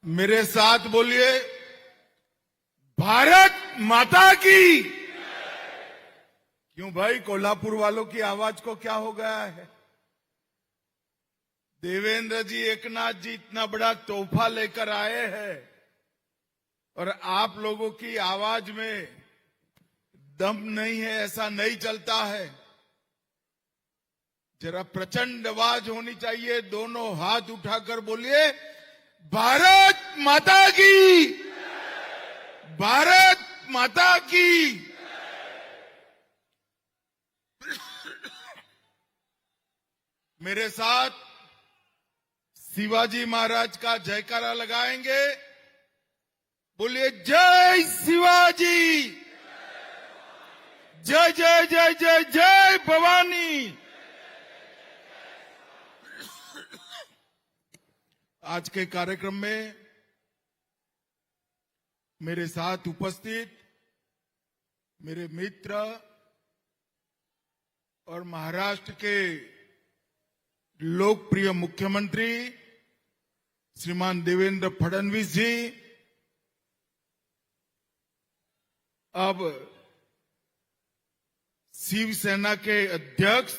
मेरे साथ बोलिए, भारत माता की। क्यों भाई, कोल्हापुर वालों की आवाज को क्या हो गया है? देवेंद्र जी, एकनाथ जी इतना बड़ा तोहफा लेकर आए हैं और आप लोगों की आवाज में दम नहीं है, ऐसा नहीं चलता है। जरा प्रचंड आवाज होनी चाहिए। दोनों हाथ उठाकर बोलिए, भारत माता की, भारत माता की। मेरे साथ शिवाजी महाराज का जयकारा लगाएंगे। बोलिए, जय शिवाजी, जय जय जय जय जय भवानी। आज के कार्यक्रम में मेरे साथ उपस्थित मेरे मित्र और महाराष्ट्र के लोकप्रिय मुख्यमंत्री श्रीमान देवेंद्र फडणवीस जी, अब शिवसेना के अध्यक्ष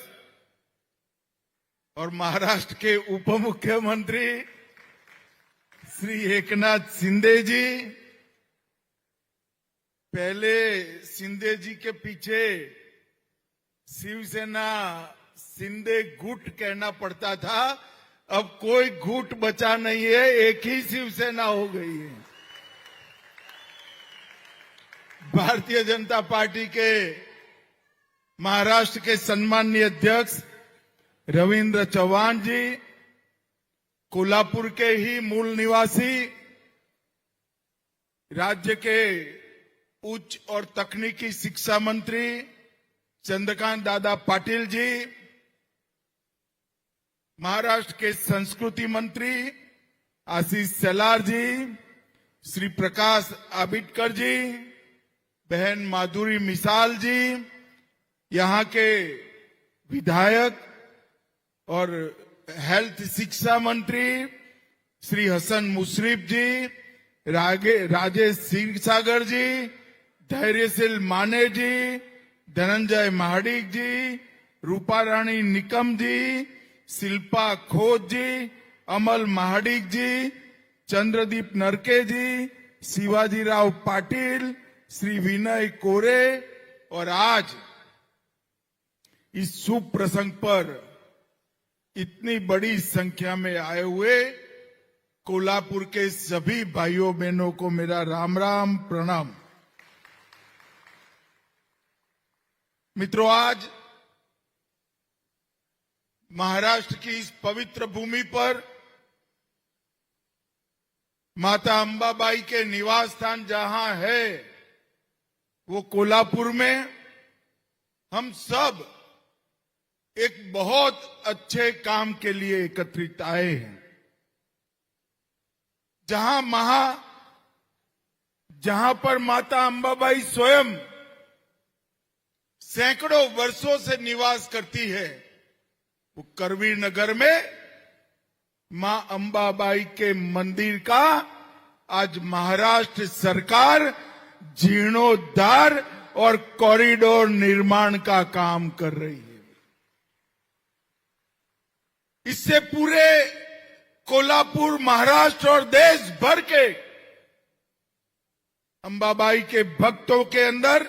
और महाराष्ट्र के उप मुख्यमंत्री श्री एकनाथ शिंदे जी। पहले शिंदे जी के पीछे शिवसेना शिंदे गुट कहना पड़ता था, अब कोई गुट बचा नहीं है, एक ही शिवसेना हो गई है। भारतीय जनता पार्टी के महाराष्ट्र के सम्माननीय अध्यक्ष रविंद्र चौहान जी, कोल्हापुर के ही मूल निवासी, राज्य के उच्च और तकनीकी शिक्षा मंत्री चंद्रकांत दादा पाटिल जी, महाराष्ट्र के संस्कृति मंत्री आशीष शेलार जी, श्री प्रकाश आंबेडकर जी, बहन माधुरी मिसाल जी, यहां के विधायक और हेल्थ शिक्षा मंत्री श्री हसन मुशर्रफ जी, राजेश क्षीरसागर जी, धैर्यशील माने जी, धनंजय महाडिक जी, रूपा रानी निकम जी, शिल्पा खोज जी, अमल महाडिक जी, चंद्रदीप नरके जी, शिवाजीराव पाटिल, श्री विनय कोरे। और आज इस शुभ प्रसंग पर इतनी बड़ी संख्या में आए हुए कोल्हापुर के सभी भाइयों बहनों को मेरा राम राम प्रणाम। मित्रों, आज महाराष्ट्र की इस पवित्र भूमि पर माता अंबाबाई के निवास स्थान जहां है, वो कोल्हापुर में हम सब एक बहुत अच्छे काम के लिए एकत्रित आए हैं। जहां पर माता अंबाबाई स्वयं सैकड़ों वर्षों से निवास करती है, वो करवीर नगर में मां अंबाबाई के मंदिर का आज महाराष्ट्र सरकार जीर्णोद्धार और कॉरिडोर निर्माण का काम कर रही है। इससे पूरे कोल्हापुर, महाराष्ट्र और देश भर के अंबाबाई के भक्तों के अंदर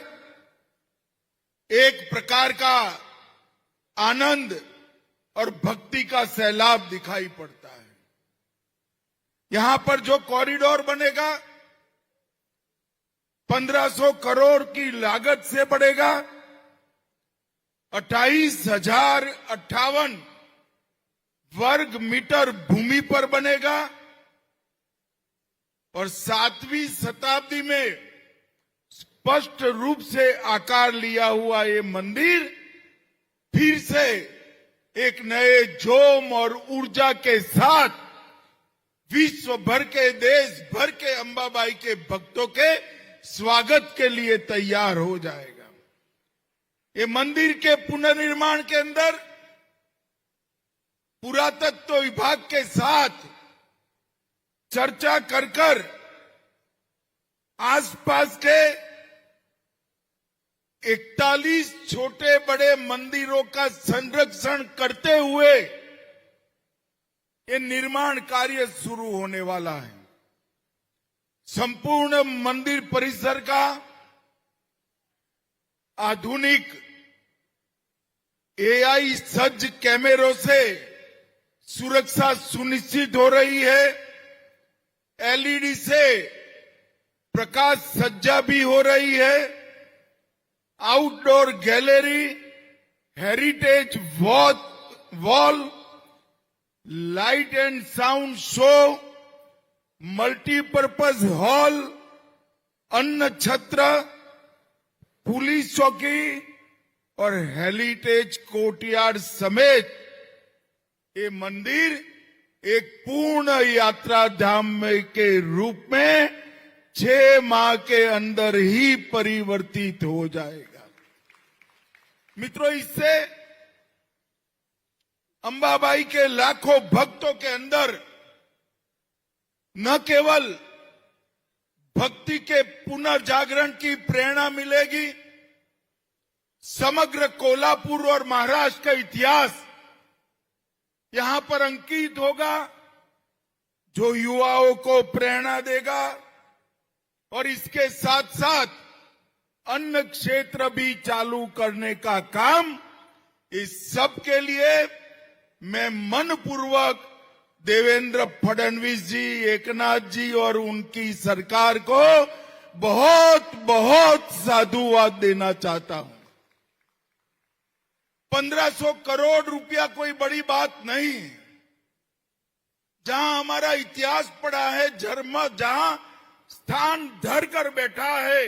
एक प्रकार का आनंद और भक्ति का सैलाब दिखाई पड़ता है। यहां पर जो कॉरिडोर बनेगा 1500 करोड़ की लागत से बढ़ेगा, 28,058 वर्ग मीटर भूमि पर बनेगा और 7वीं शताब्दी में स्पष्ट रूप से आकार लिया हुआ ये मंदिर फिर से एक नए जोम और ऊर्जा के साथ विश्व भर के, देश भर के अंबाबाई के भक्तों के स्वागत के लिए तैयार हो जाएगा। ये मंदिर के पुनर्निर्माण के अंदर पुरातत्व विभाग के साथ चर्चा कर आसपास के 41 छोटे बड़े मंदिरों का संरक्षण करते हुए ये निर्माण कार्य शुरू होने वाला है। संपूर्ण मंदिर परिसर का आधुनिक एआई सज्ज कैमरों से सुरक्षा सुनिश्चित हो रही है। एलईडी से प्रकाश सज्जा भी हो रही है। Outdoor gallery, heritage wall, light and sound show, multipurpose hall, अन्न छत्र, पुलिस चौकी और हेरिटेज कोर्टयार्ड समेत ये मंदिर एक पूर्ण यात्रा धाम के रूप में 6 माह के अंदर ही परिवर्तित हो जाएगा। मित्रों, इससे अंबाबाई के लाखों भक्तों के अंदर न केवल भक्ति के पुनर्जागरण की प्रेरणा मिलेगी, समग्र कोल्हापुर और महाराष्ट्र का इतिहास यहां पर अंकित होगा, जो युवाओं को प्रेरणा देगा। और इसके साथ साथ अन्य क्षेत्र भी चालू करने का काम, इस सब के लिए मैं मनपूर्वक देवेंद्र फडणवीस जी, एकनाथ जी और उनकी सरकार को बहुत बहुत साधुवाद देना चाहता हूं। 1500 करोड़ रुपया कोई बड़ी बात नहीं। जहां हमारा इतिहास पड़ा है, जहां स्थान धर कर बैठा है,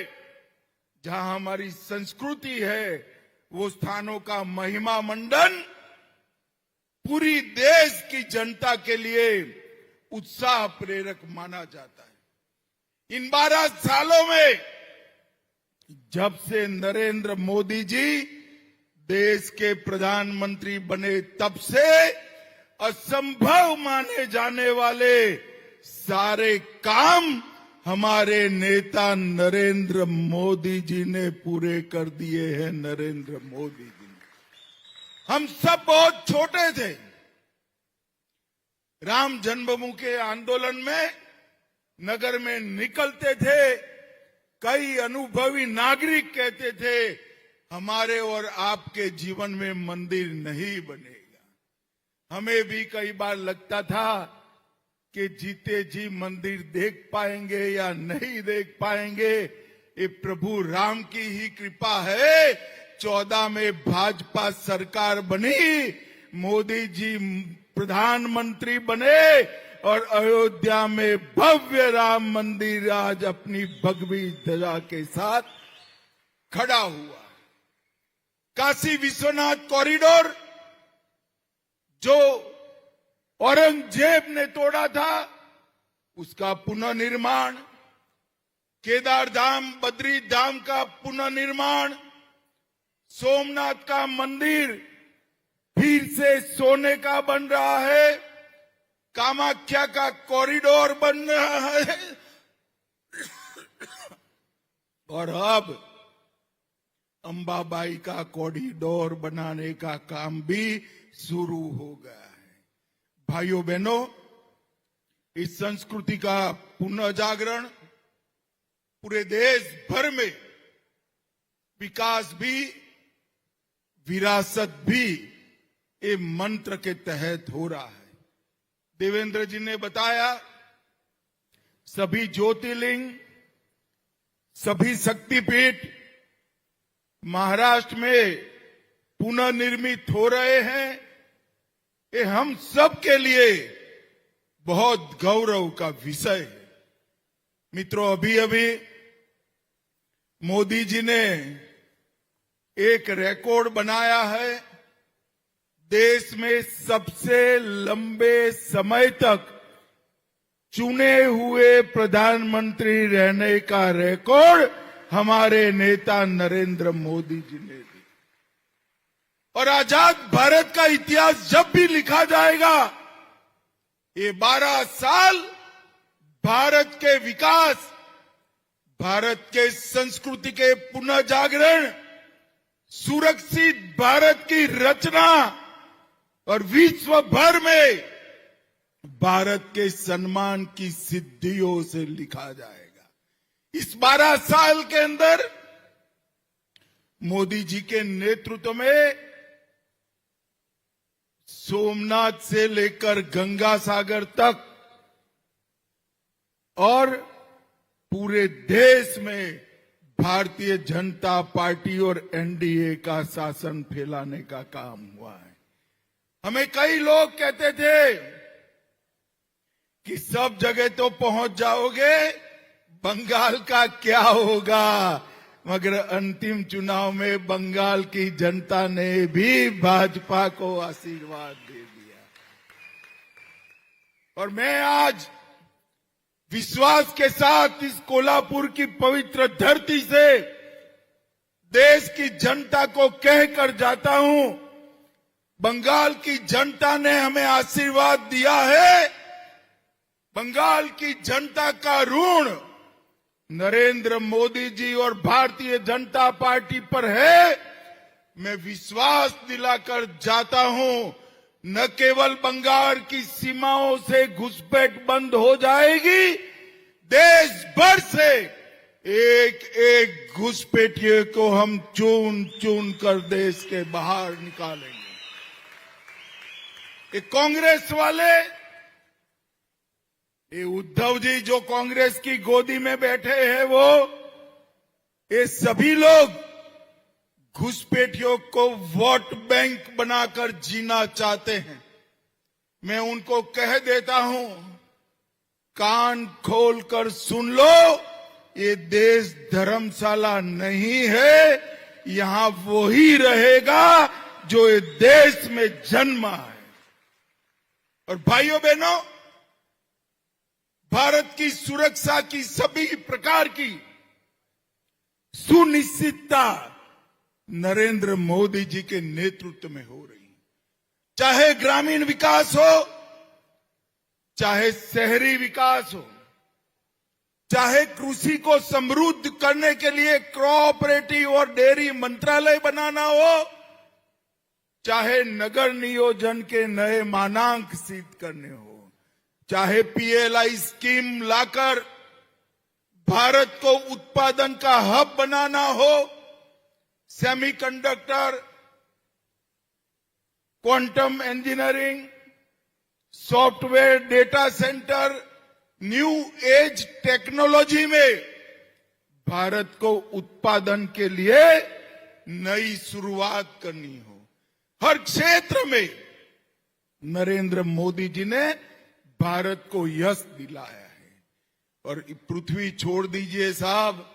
जहां हमारी संस्कृति है, वो स्थानों का महिमा मंडन पूरी देश की जनता के लिए उत्साह प्रेरक माना जाता है। इन 12 सालों में जब से नरेंद्र मोदी जी देश के प्रधानमंत्री बने, तब से असंभव माने जाने वाले सारे काम हमारे नेता नरेंद्र मोदी जी ने पूरे कर दिए हैं। नरेंद्र मोदी जी ने, हम सब बहुत छोटे थे। राम जन्मभूमि के आंदोलन में नगर में निकलते थे, कई अनुभवी नागरिक कहते थे हमारे और आपके जीवन में मंदिर नहीं बनेगा। हमें भी कई बार लगता था कि जीते जी मंदिर देख पाएंगे या नहीं देख पाएंगे। ये प्रभु राम की ही कृपा है। 14 में भाजपा सरकार बनी, मोदी जी प्रधानमंत्री बने और अयोध्या में भव्य राम मंदिर आज अपनी भगवी ध्वजा के साथ खड़ा हुआ। काशी विश्वनाथ कॉरिडोर जो औरंगजेब ने तोड़ा था, उसका पुनर्निर्माण, केदार धाम, बद्री धाम का पुनर्निर्माण, सोमनाथ का मंदिर फिर से सोने का बन रहा है, कामाख्या का कॉरिडोर बन रहा है और अब अंबाबाई का कॉरिडोर बनाने का काम भी शुरू हो गया है। भाइयों बहनों, इस संस्कृति का पुनर्जागरण पूरे देश भर में विकास भी विरासत भी ये मंत्र के तहत हो रहा है। देवेंद्र जी ने बताया सभी ज्योतिर्लिंग, सभी शक्तिपीठ महाराष्ट्र में पुनर्निर्मित हो रहे हैं। ये हम सब के लिए बहुत गौरव का विषय है। मित्रों, अभी अभी मोदी जी ने एक रिकॉर्ड बनाया है। देश में सबसे लंबे समय तक चुने हुए प्रधानमंत्री रहने का रिकॉर्ड हमारे नेता नरेंद्र मोदी जी ने दी। और आजाद भारत का इतिहास जब भी लिखा जाएगा, ये 12 साल भारत के विकास, भारत के संस्कृति के पुनः जागरण, सुरक्षित भारत की रचना और विश्व भर में भारत के सम्मान की सिद्धियों से लिखा जाएगा। इस 12 साल के अंदर मोदी जी के नेतृत्व में सोमनाथ से लेकर गंगा सागर तक और पूरे देश में भारतीय जनता पार्टी और एनडीए का शासन फैलाने का काम हुआ है। हमें कई लोग कहते थे कि सब जगह तो पहुंच जाओगे, बंगाल का क्या होगा, मगर अंतिम चुनाव में बंगाल की जनता ने भी भाजपा को आशीर्वाद दे दिया। और मैं आज विश्वास के साथ इस कोल्हापुर की पवित्र धरती से देश की जनता को कहकर जाता हूं, बंगाल की जनता ने हमें आशीर्वाद दिया है। बंगाल की जनता का ऋण नरेंद्र मोदी जी और भारतीय जनता पार्टी पर है। मैं विश्वास दिलाकर जाता हूं, न केवल बंगाल की सीमाओं से घुसपैठ बंद हो जाएगी, देश भर से एक एक घुसपैठिए को हम चुन चुन कर देश के बाहर निकालेंगे। ये कांग्रेस वाले, ये उद्धव जी जो कांग्रेस की गोदी में बैठे हैं, ये सभी लोग घुसपैठियों को वोट बैंक बनाकर जीना चाहते हैं। मैं उनको कह देता हूं, कान खोलकर सुन लो, ये देश धर्मशाला नहीं है, यहां वो ही रहेगा जो ये देश में जन्मा है। और भाइयों बहनों, भारत की सुरक्षा की सभी प्रकार की सुनिश्चितता नरेंद्र मोदी जी के नेतृत्व में हो रही है। चाहे ग्रामीण विकास हो, चाहे शहरी विकास हो, चाहे कृषि को समृद्ध करने के लिए कोऑपरेटिव और डेयरी मंत्रालय बनाना हो, चाहे नगर नियोजन के नए मानांक सिद्ध करने हो, चाहे पीएलआई स्कीम लाकर भारत को उत्पादन का हब बनाना हो, semiconductor, quantum engineering, software, data centre, new age technology में भारत को उत्पादन के लिए नई शुरुआत करनी हो, हर क्षेत्र में नरेंद्र मोदी जी ने भारत को यश दिलाया है। और पृथ्वी छोड़ दीजिए साहब,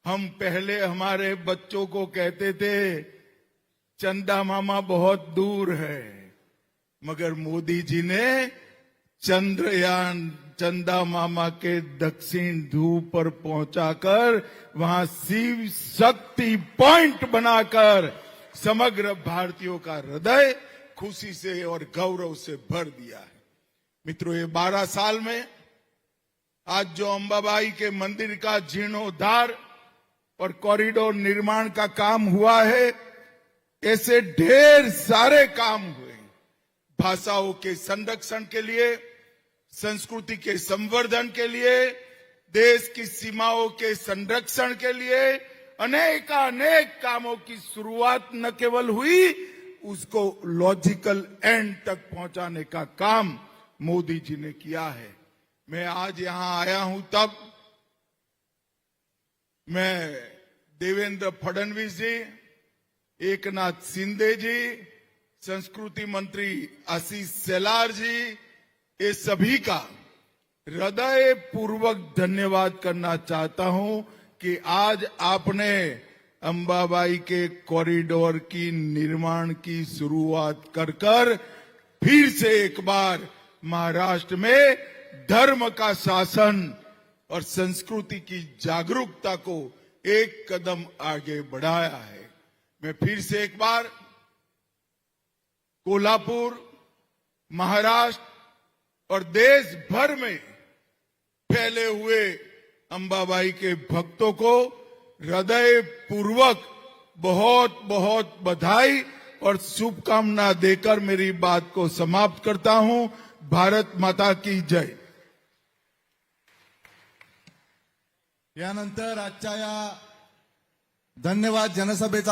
हम पहले हमारे बच्चों को कहते थे चंदा मामा बहुत दूर है, मगर मोदी जी ने चंद्रयान चंदा मामा के दक्षिण ध्रुव पर पहुंचाकर वहां शिव शक्ति पॉइंट बनाकर समग्र भारतीयों का हृदय खुशी से और गौरव से भर दिया है। मित्रों, ये 12 साल में आज जो अंबाबाई के मंदिर का जीर्णोद्धार और कॉरिडोर निर्माण का काम हुआ है, ऐसे ढेर सारे काम हुए। भाषाओं के संरक्षण के लिए, संस्कृति के संवर्धन के लिए, देश की सीमाओं के संरक्षण के लिए अनेक कामों की शुरुआत न केवल हुई, उसको लॉजिकल एंड तक पहुंचाने का काम मोदी जी ने किया है। मैं आज यहां आया हूं तब मैं देवेंद्र फडणवीस जी, एकनाथ शिंदे जी, संस्कृति मंत्री आशीष शेलार जी, ये सभी का हृदय पूर्वक धन्यवाद करना चाहता हूं कि आज आपने अंबाबाई के कॉरिडोर की निर्माण की शुरुआत कर फिर से एक बार महाराष्ट्र में धर्म का शासन और संस्कृति की जागरूकता को एक कदम आगे बढ़ाया है। मैं फिर से एक बार कोल्हापुर, महाराष्ट्र और देश भर में फैले हुए अंबाबाई के भक्तों को हृदय पूर्वक बहुत बहुत बधाई और शुभकामना देकर मेरी बात को समाप्त करता हूं। भारत माता की जय। यानंतर आजच्या या धन्यवाद जनसभेचा